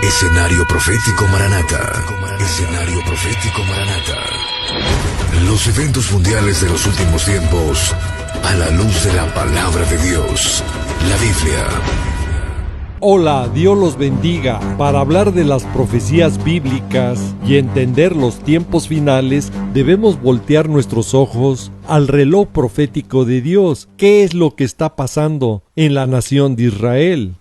Escenario Profético Maranata. Escenario Profético Maranata. Los eventos mundiales de los últimos tiempos a la luz de la palabra de Dios, la Biblia. Hola, Dios los bendiga. Para hablar de las profecías bíblicas y entender los tiempos finales, debemos voltear nuestros ojos al reloj profético de Dios. ¿Qué es lo que está pasando en la nación de Israel?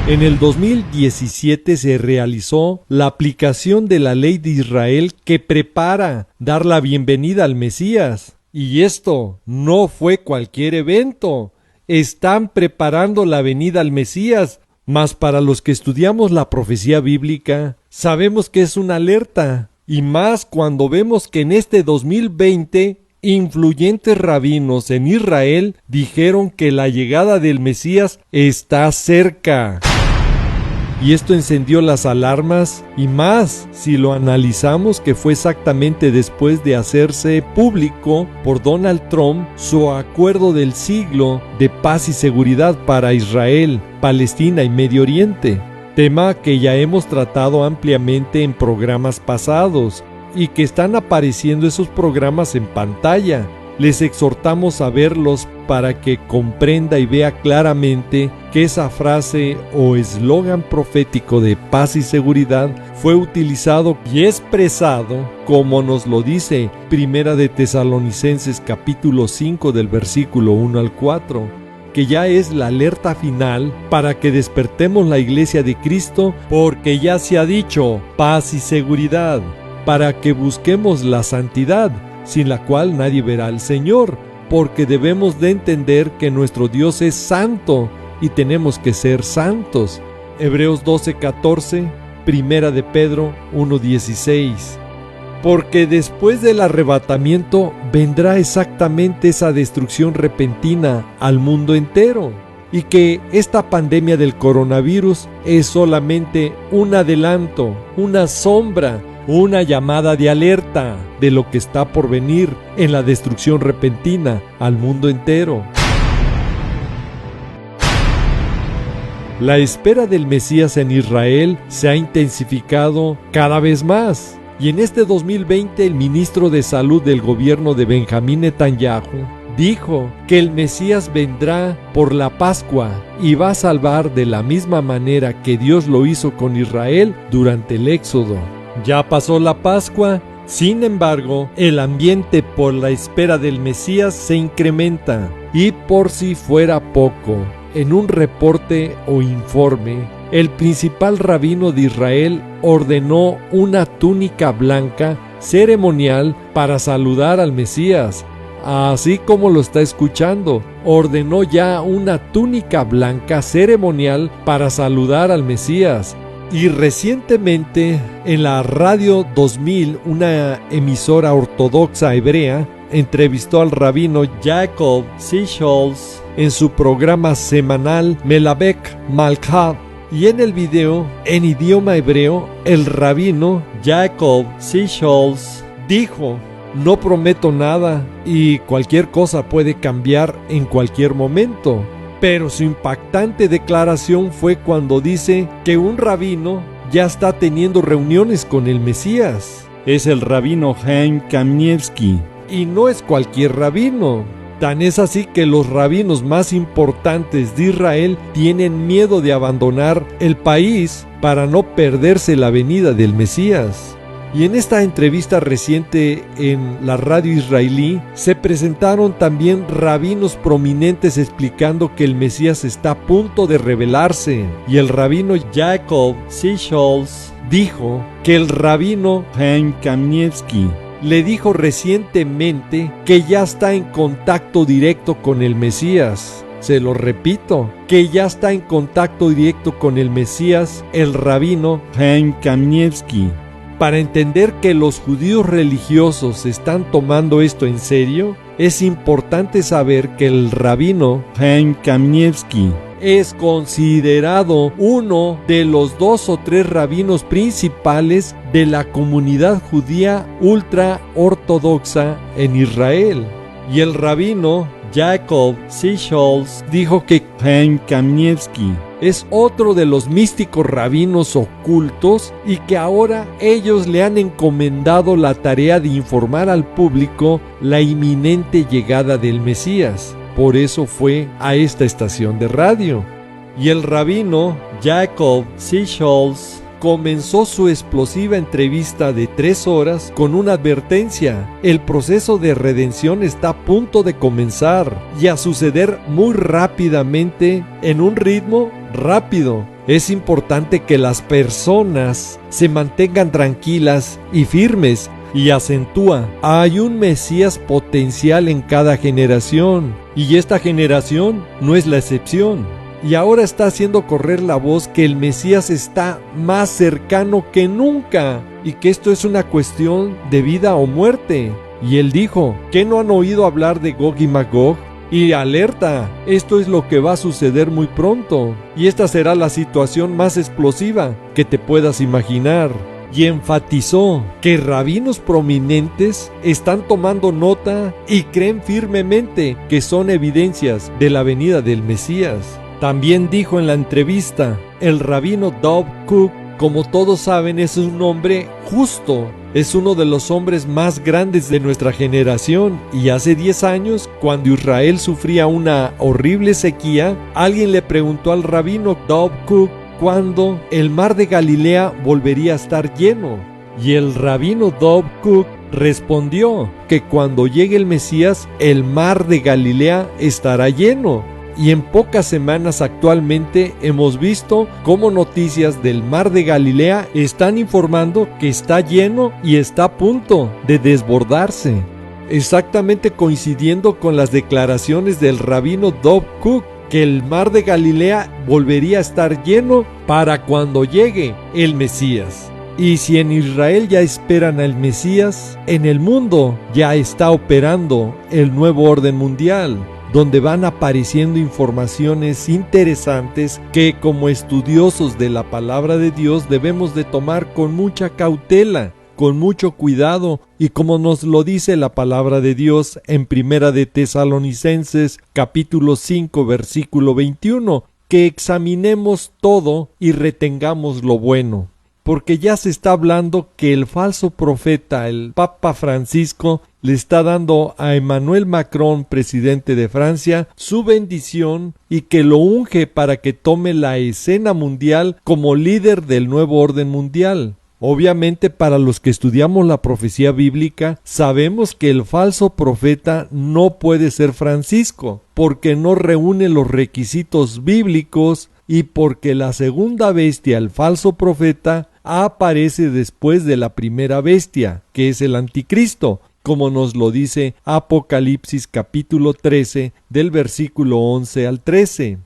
En el 2017 se realizó la aplicación de la ley de Israel que prepara dar la bienvenida al Mesías. Y esto no fue cualquier evento. Están preparando la venida al Mesías. Mas para los que estudiamos la profecía bíblica, sabemos que es una alerta. Y más cuando vemos que en este 2020, influyentes rabinos en Israel dijeron que la llegada del Mesías está cerca. Y esto encendió las alarmas, y más si lo analizamos que fue exactamente después de hacerse público por Donald Trump su acuerdo del siglo de paz y seguridad para Israel, Palestina y Medio Oriente, tema que ya hemos tratado ampliamente en programas pasados y que están apareciendo esos programas en pantalla. Les exhortamos a verlos para que comprenda y vea claramente que esa frase o eslogan profético de paz y seguridad fue utilizado y expresado como nos lo dice Primera de Tesalonicenses capítulo 5 del versículo 1 al 4, que ya es la alerta final para que despertemos la iglesia de Cristo, porque ya se ha dicho paz y seguridad, para que busquemos la santidad, sin la cual nadie verá al Señor, porque debemos de entender que nuestro Dios es santo y tenemos que ser santos. Hebreos 12:14, Primera de Pedro 1:16. Porque después del arrebatamiento vendrá exactamente esa destrucción repentina al mundo entero, y que esta pandemia del coronavirus es solamente un adelanto, una sombra, una llamada de alerta de lo que está por venir en la destrucción repentina al mundo entero. La espera del Mesías en Israel se ha intensificado cada vez más, y en este 2020 el ministro de Salud del gobierno de Benjamín Netanyahu dijo que el Mesías vendrá por la Pascua y va a salvar de la misma manera que Dios lo hizo con Israel durante el Éxodo. Ya pasó la Pascua, sin embargo, el ambiente por la espera del Mesías se incrementa. Y por si fuera poco, en un reporte o informe, el principal rabino de Israel ordenó una túnica blanca ceremonial para saludar al Mesías. Así como lo está escuchando, ordenó ya una túnica blanca ceremonial para saludar al Mesías. Y recientemente en la Radio 2000, una emisora ortodoxa hebrea, entrevistó al rabino Jacob Sichholz en su programa semanal Melabek Malkah. Y en el video, en idioma hebreo, el rabino Jacob Sichholz dijo: no prometo nada y cualquier cosa puede cambiar en cualquier momento. Pero su impactante declaración fue cuando dice que un rabino ya está teniendo reuniones con el Mesías. Es el rabino Chaim Kanievsky. Y no es cualquier rabino. Tan es así que los rabinos más importantes de Israel tienen miedo de abandonar el país para no perderse la venida del Mesías. Y en esta entrevista reciente en la radio israelí se presentaron también rabinos prominentes explicando que el Mesías está a punto de revelarse. Y el rabino Jacob Sichholz dijo que el rabino Chaim Kanievsky le dijo recientemente que ya está en contacto directo con el Mesías. Se lo repito, que ya está en contacto directo con el Mesías, el rabino Chaim Kanievsky. Para entender que los judíos religiosos están tomando esto en serio, es importante saber que el rabino Chaim Kanievsky es considerado uno de los 2 o 3 rabinos principales de la comunidad judía ultra ortodoxa en Israel. Y el rabino Jacob Sichholz dijo que Chaim Kanievski es otro de los místicos rabinos ocultos y que ahora ellos le han encomendado la tarea de informar al público la inminente llegada del Mesías. Por eso fue a esta estación de radio. Y el rabino Jacob Sichholz comenzó su explosiva entrevista de 3 horas con una advertencia: el proceso de redención está a punto de comenzar y a suceder muy rápidamente, en un ritmo rápido. Es importante que las personas se mantengan tranquilas y firmes. Y acentúa: hay un Mesías potencial en cada generación, y esta generación no es la excepción. Y ahora está haciendo correr la voz que el Mesías está más cercano que nunca y que esto es una cuestión de vida o muerte. Y él dijo: ¿qué no han oído hablar de Gog y Magog? Y alerta, esto es lo que va a suceder muy pronto, y esta será la situación más explosiva que te puedas imaginar. Y enfatizó que rabinos prominentes están tomando nota y creen firmemente que son evidencias de la venida del Mesías. También dijo en la entrevista: el rabino Dov Cook, como todos saben, es un hombre justo, es uno de los hombres más grandes de nuestra generación, y hace 10 años, cuando Israel sufría una horrible sequía, alguien le preguntó al rabino Dov Cook cuándo el mar de Galilea volvería a estar lleno, y el rabino Dov Cook respondió que cuando llegue el Mesías, el mar de Galilea estará lleno. Y en pocas semanas actualmente hemos visto cómo noticias del mar de Galilea están informando que está lleno y está a punto de desbordarse, exactamente coincidiendo con las declaraciones del rabino Dov Cook, que el mar de Galilea volvería a estar lleno para cuando llegue el Mesías. Y si en Israel ya esperan al Mesías, en el mundo ya está operando el nuevo orden mundial, donde van apareciendo informaciones interesantes que, como estudiosos de la palabra de Dios, debemos de tomar con mucha cautela, con mucho cuidado, y como nos lo dice la palabra de Dios en Primera de Tesalonicenses capítulo 5 versículo 21, que examinemos todo y retengamos lo bueno. Porque ya se está hablando que el falso profeta, el Papa Francisco, le está dando a Emmanuel Macron, presidente de Francia, su bendición y que lo unge para que tome la escena mundial como líder del nuevo orden mundial. Obviamente, para los que estudiamos la profecía bíblica, sabemos que el falso profeta no puede ser Francisco, porque no reúne los requisitos bíblicos y porque la segunda bestia, el falso profeta, aparece después de la primera bestia, que es el anticristo, como nos lo dice Apocalipsis capítulo 13 del versículo 11 al 13.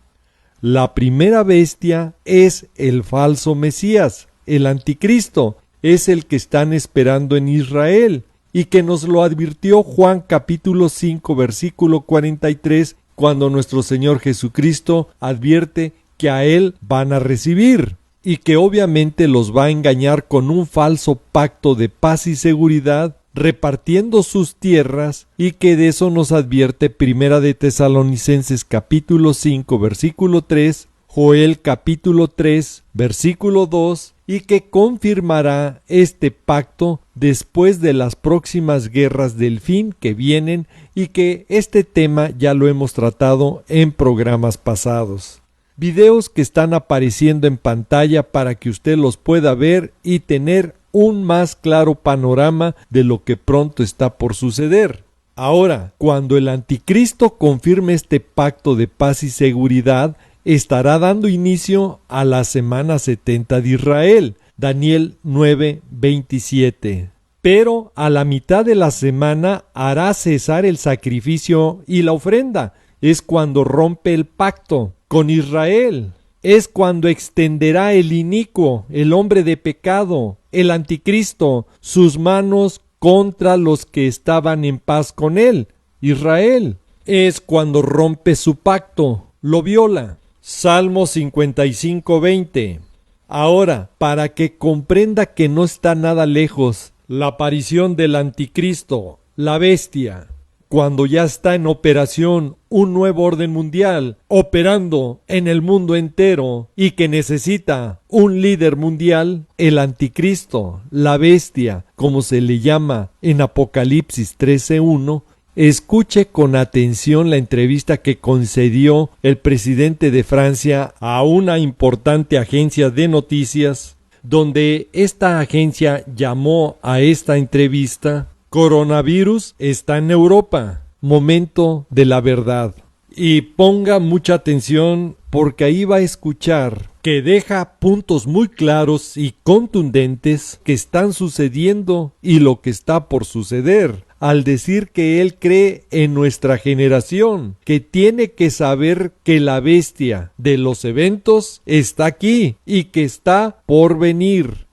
La primera bestia es el falso Mesías, el anticristo, es el que están esperando en Israel, y que nos lo advirtió Juan capítulo 5 versículo 43, cuando nuestro Señor Jesucristo advierte que a él van a recibir, y que obviamente los va a engañar con un falso pacto de paz y seguridad, repartiendo sus tierras, y que de eso nos advierte Primera de Tesalonicenses capítulo 5 versículo 3, Joel capítulo 3 versículo 2, y que confirmará este pacto después de las próximas guerras del fin que vienen, y que este tema ya lo hemos tratado en programas pasados. Videos que están apareciendo en pantalla para que usted los pueda ver y tener un más claro panorama de lo que pronto está por suceder. Ahora, cuando el anticristo confirme este pacto de paz y seguridad, estará dando inicio a la semana 70 de Israel, Daniel 9:27. Pero a la mitad de la semana hará cesar el sacrificio y la ofrenda. Es cuando rompe el pacto con Israel. Es cuando extenderá el inicuo, el hombre de pecado, el anticristo, sus manos contra los que estaban en paz con él, Israel. Es cuando rompe su pacto, lo viola. Salmo 55:20. Ahora, para que comprenda que no está nada lejos la aparición del anticristo, la bestia, cuando ya está en operación un nuevo orden mundial, operando en el mundo entero y que necesita un líder mundial, el anticristo, la bestia, como se le llama en Apocalipsis 13:1, escuche con atención la entrevista que concedió el presidente de Francia a una importante agencia de noticias, donde esta agencia llamó a esta entrevista "Coronavirus está en Europa, momento de la verdad". Y ponga mucha atención porque ahí va a escuchar que deja puntos muy claros y contundentes que están sucediendo y lo que está por suceder, al decir que él cree en nuestra generación, que tiene que saber que la bestia de los eventos está aquí y que está por venir.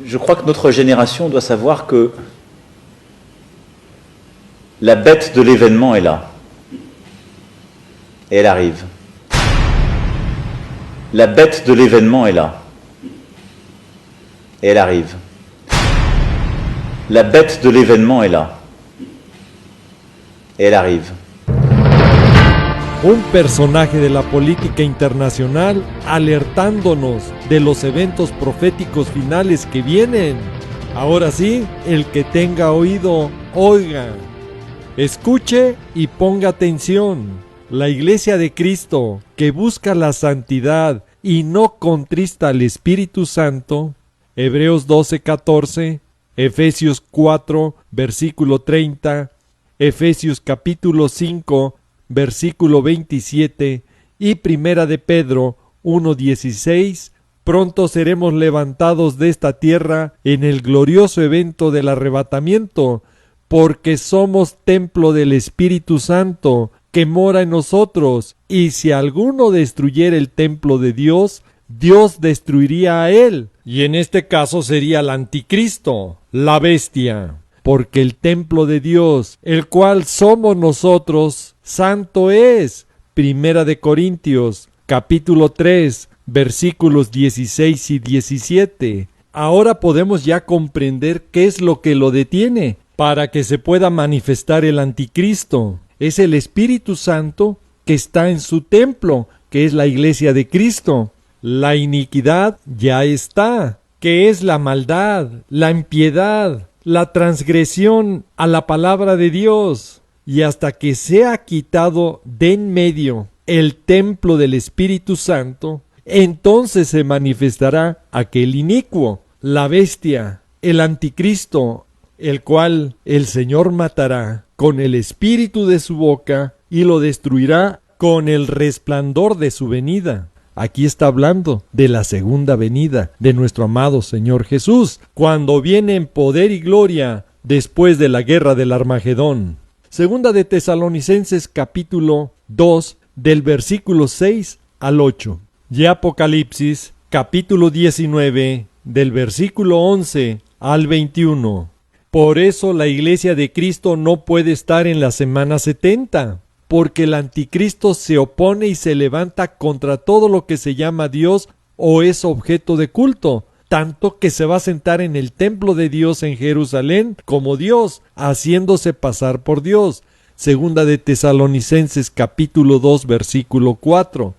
Je crois que notre génération doit savoir que la bête de l'événement est là. Et elle arrive. La bête de l'événement est là. Et elle arrive. La bête de l'événement est là. Et elle arrive. Un personaje de la política internacional alertándonos de los eventos proféticos finales que vienen. Ahora sí, el que tenga oído, oiga. Escuche y ponga atención. La Iglesia de Cristo, que busca la santidad y no contrista al Espíritu Santo, Hebreos 12:14, Efesios 4, versículo 30, Efesios capítulo 5, versículo 27 y Primera de Pedro 1:16, pronto seremos levantados de esta tierra en el glorioso evento del arrebatamiento, porque somos templo del Espíritu Santo, que mora en nosotros, y si alguno destruyera el templo de Dios, Dios destruiría a él, y en este caso sería el anticristo, la bestia, porque el templo de Dios, el cual somos nosotros, santo es. Primera de Corintios, capítulo 3, versículos 16 y 17. Ahora podemos ya comprender qué es lo que lo detiene, para que se pueda manifestar el anticristo. Es el Espíritu Santo que está en su templo, que es la Iglesia de Cristo. La iniquidad ya está, que es la maldad, la impiedad, la transgresión a la palabra de Dios. Y hasta que sea quitado de en medio el templo del Espíritu Santo, entonces se manifestará aquel inicuo, la bestia, el anticristo, el cual el Señor matará con el espíritu de su boca y lo destruirá con el resplandor de su venida. Aquí está hablando de la segunda venida de nuestro amado Señor Jesús, cuando viene en poder y gloria después de la guerra del Armagedón. Segunda de Tesalonicenses capítulo 2 del versículo 6 al 8. Y Apocalipsis capítulo 19 del versículo 11 al 21. Por eso la Iglesia de Cristo no puede estar en la semana 70, porque el anticristo se opone y se levanta contra todo lo que se llama Dios o es objeto de culto, tanto que se va a sentar en el templo de Dios en Jerusalén como Dios, haciéndose pasar por Dios. Segunda de Tesalonicenses capítulo 2 versículo 4.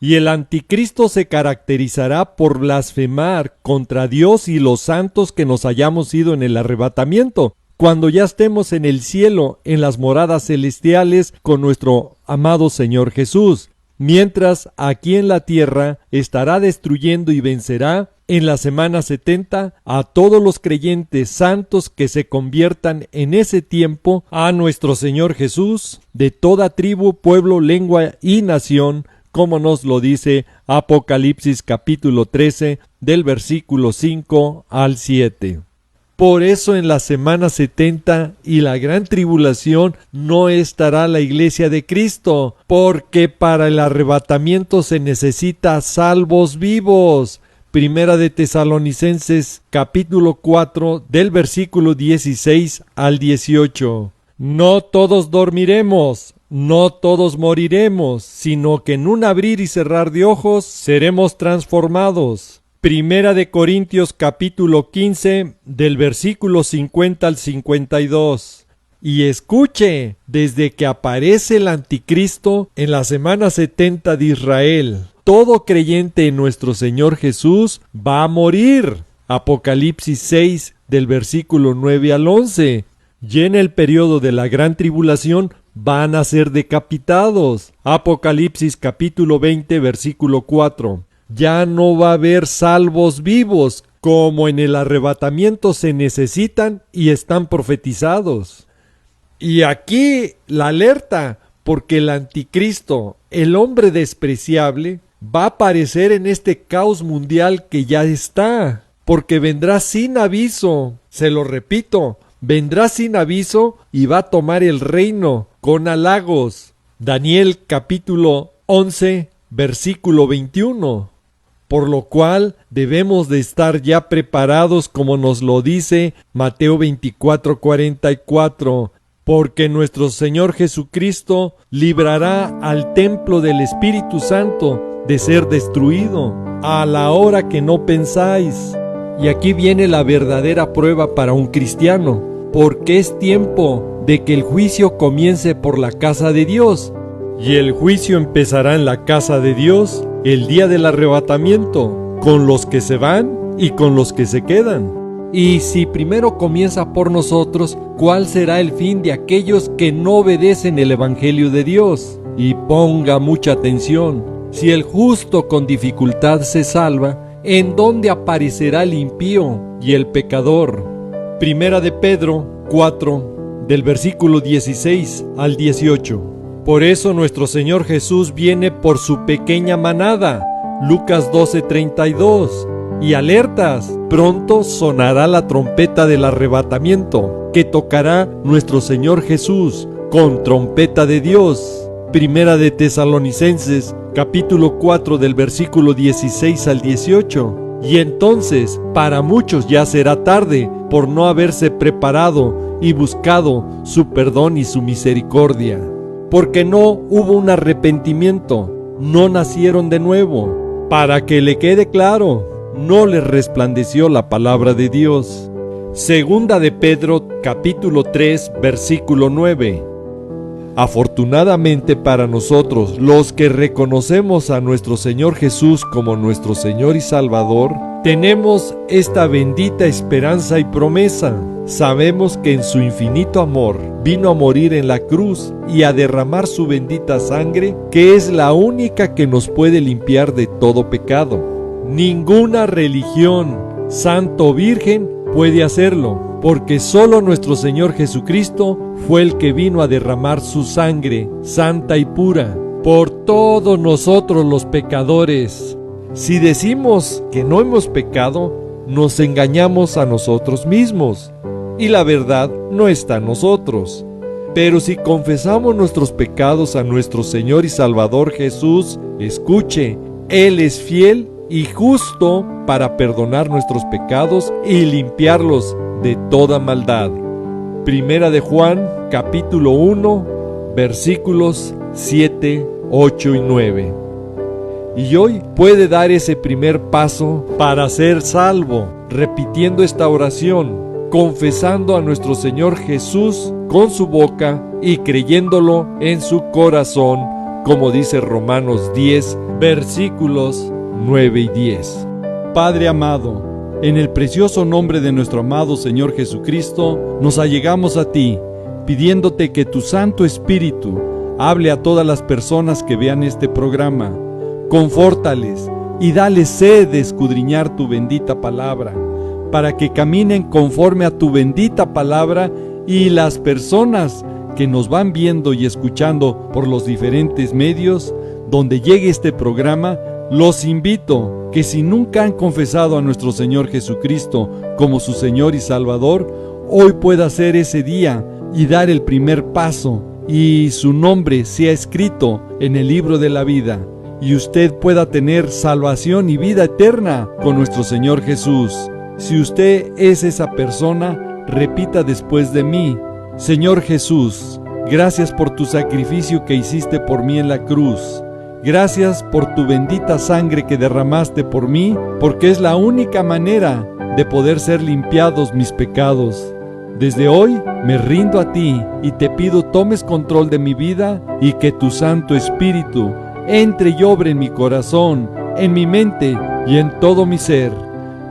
Y el anticristo se caracterizará por blasfemar contra Dios y los santos que nos hayamos ido en el arrebatamiento, cuando ya estemos en el cielo, en las moradas celestiales, con nuestro amado Señor Jesús. Mientras aquí en la tierra estará destruyendo y vencerá en la semana 70 a todos los creyentes santos que se conviertan en ese tiempo a nuestro Señor Jesús, de toda tribu, pueblo, lengua y nación, como nos lo dice Apocalipsis capítulo 13 del versículo 5 al 7. Por eso en la semana 70 y la gran tribulación no estará la Iglesia de Cristo, porque para el arrebatamiento se necesita salvos vivos. Primera de Tesalonicenses capítulo 4 del versículo 16 al 18. No todos dormiremos, no todos moriremos, sino que en un abrir y cerrar de ojos seremos transformados. Primera de Corintios capítulo 15 del versículo 50 al 52. Y escuche, desde que aparece el anticristo en la semana 70 de Israel, todo creyente en nuestro Señor Jesús va a morir. Apocalipsis 6 del versículo 9 al 11. Y en el periodo de la gran tribulación van a ser decapitados. Apocalipsis capítulo 20 versículo 4. Ya no va a haber salvos vivos, como en el arrebatamiento se necesitan y están profetizados. Y aquí la alerta, porque el anticristo, el hombre despreciable, va a aparecer en este caos mundial que ya está, porque vendrá sin aviso, se lo repito, vendrá sin aviso y va a tomar el reino con halagos. Daniel capítulo 11, versículo 21. Por lo cual debemos de estar ya preparados, como nos lo dice Mateo 24:44, porque nuestro Señor Jesucristo librará al templo del Espíritu Santo de ser destruido a la hora que no pensáis. Y aquí viene la verdadera prueba para un cristiano, porque es tiempo de que el juicio comience por la casa de Dios. Y el juicio empezará en la casa de Dios el día del arrebatamiento, con los que se van y con los que se quedan. Y si primero comienza por nosotros, ¿cuál será el fin de aquellos que no obedecen el Evangelio de Dios? Y ponga mucha atención, si el justo con dificultad se salva, ¿en dónde aparecerá el impío y el pecador? Primera de Pedro 4, del versículo 16 al 18. Por eso nuestro Señor Jesús viene por su pequeña manada, Lucas 12:32. Y alertas, pronto sonará la trompeta del arrebatamiento, que tocará nuestro Señor Jesús con trompeta de Dios. Primera de Tesalonicenses, capítulo 4 del versículo 16 al 18. Y entonces, para muchos ya será tarde, por no haberse preparado y buscado su perdón y su misericordia. Porque no hubo un arrepentimiento, no nacieron de nuevo. Para que le quede claro, no les resplandeció la palabra de Dios. Segunda de Pedro, capítulo 3, versículo 9. Afortunadamente para nosotros, los que reconocemos a nuestro Señor Jesús como nuestro Señor y Salvador, tenemos esta bendita esperanza y promesa. Sabemos que en su infinito amor vino a morir en la cruz y a derramar su bendita sangre, que es la única que nos puede limpiar de todo pecado. Ninguna religión, santo o virgen, puede hacerlo, porque solo nuestro Señor Jesucristo fue el que vino a derramar su sangre, santa y pura, por todos nosotros los pecadores. Si decimos que no hemos pecado, nos engañamos a nosotros mismos, y la verdad no está en nosotros. Pero si confesamos nuestros pecados a nuestro Señor y Salvador Jesús, escuche, Él es fiel y justo para perdonar nuestros pecados y limpiarlos de toda maldad. Primera de Juan, capítulo 1, versículos 7, 8 y 9. Y hoy puede dar ese primer paso para ser salvo, repitiendo esta oración, confesando a nuestro Señor Jesús con su boca y creyéndolo en su corazón, como dice Romanos 10, versículos 9 y 10. Padre amado, en el precioso nombre de nuestro amado Señor Jesucristo, nos allegamos a ti, pidiéndote que tu Santo Espíritu hable a todas las personas que vean este programa. Confórtales y dale sed de escudriñar tu bendita palabra, para que caminen conforme a tu bendita palabra, y las personas que nos van viendo y escuchando por los diferentes medios donde llegue este programa, los invito que si nunca han confesado a nuestro Señor Jesucristo como su Señor y Salvador, hoy pueda ser ese día y dar el primer paso, y su nombre sea escrito en el libro de la vida, y usted pueda tener salvación y vida eterna con nuestro Señor Jesús. Si usted es esa persona, repita después de mí: Señor Jesús, gracias por tu sacrificio que hiciste por mí en la cruz. Gracias por tu bendita sangre que derramaste por mí, porque es la única manera de poder ser limpiados mis pecados. Desde hoy me rindo a ti y te pido tomes control de mi vida y que tu Santo Espíritu entre y obre en mi corazón, en mi mente y en todo mi ser.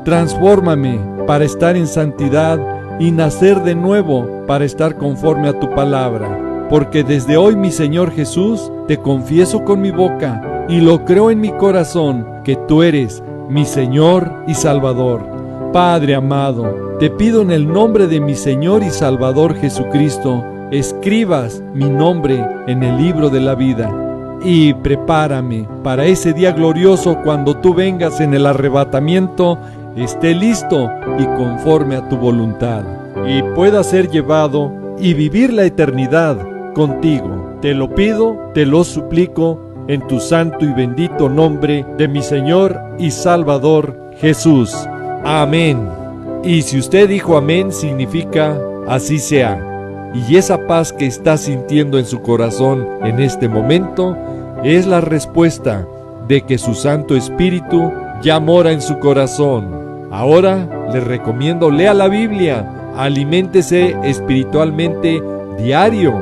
Transfórmame para estar en santidad y nacer de nuevo para estar conforme a tu palabra. Porque desde hoy, mi Señor Jesús, te confieso con mi boca y lo creo en mi corazón que tú eres mi Señor y Salvador. Padre amado, te pido en el nombre de mi Señor y Salvador Jesucristo, escribas mi nombre en el libro de la vida y prepárame para ese día glorioso cuando tú vengas en el arrebatamiento, esté listo y conforme a tu voluntad, y pueda ser llevado y vivir la eternidad contigo. Te lo pido, te lo suplico, en tu santo y bendito nombre de mi Señor y Salvador Jesús. Amén. Y si usted dijo amén, significa así sea. Y esa paz que está sintiendo en su corazón en este momento es la respuesta de que su Santo Espíritu ya mora en su corazón. Ahora le recomiendo lea la Biblia, aliméntese espiritualmente diario,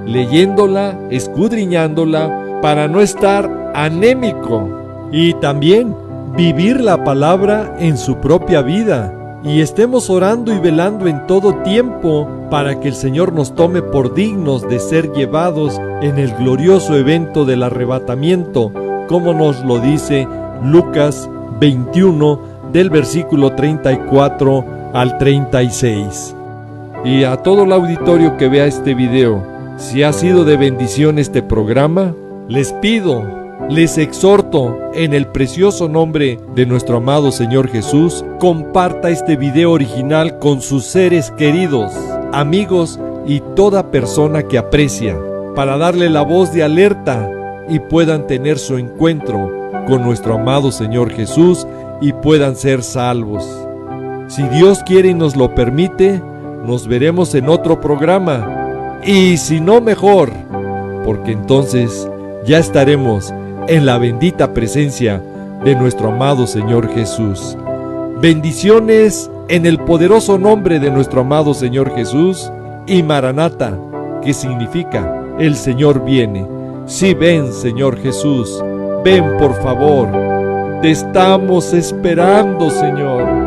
leyéndola, escudriñándola para no estar anémico, y también vivir la palabra en su propia vida. Y estemos orando y velando en todo tiempo para que el Señor nos tome por dignos de ser llevados en el glorioso evento del arrebatamiento, como nos lo dice Lucas 21 del versículo 34 al 36. Y a todo el auditorio que vea este video, si ha sido de bendición este programa, les pido, les exhorto en el precioso nombre de nuestro amado Señor Jesús, comparta este video original con sus seres queridos, amigos y toda persona que aprecia, para darle la voz de alerta y puedan tener su encuentro con nuestro amado Señor Jesús y puedan ser salvos. Si Dios quiere y nos lo permite, nos veremos en otro programa, y si no, mejor, porque entonces ya estaremos en la bendita presencia de nuestro amado Señor Jesús. Bendiciones en el poderoso nombre de nuestro amado Señor Jesús, y Maranata, que significa el Señor viene. Sí, ven, Señor Jesús, ven por favor. Te estamos esperando, Señor.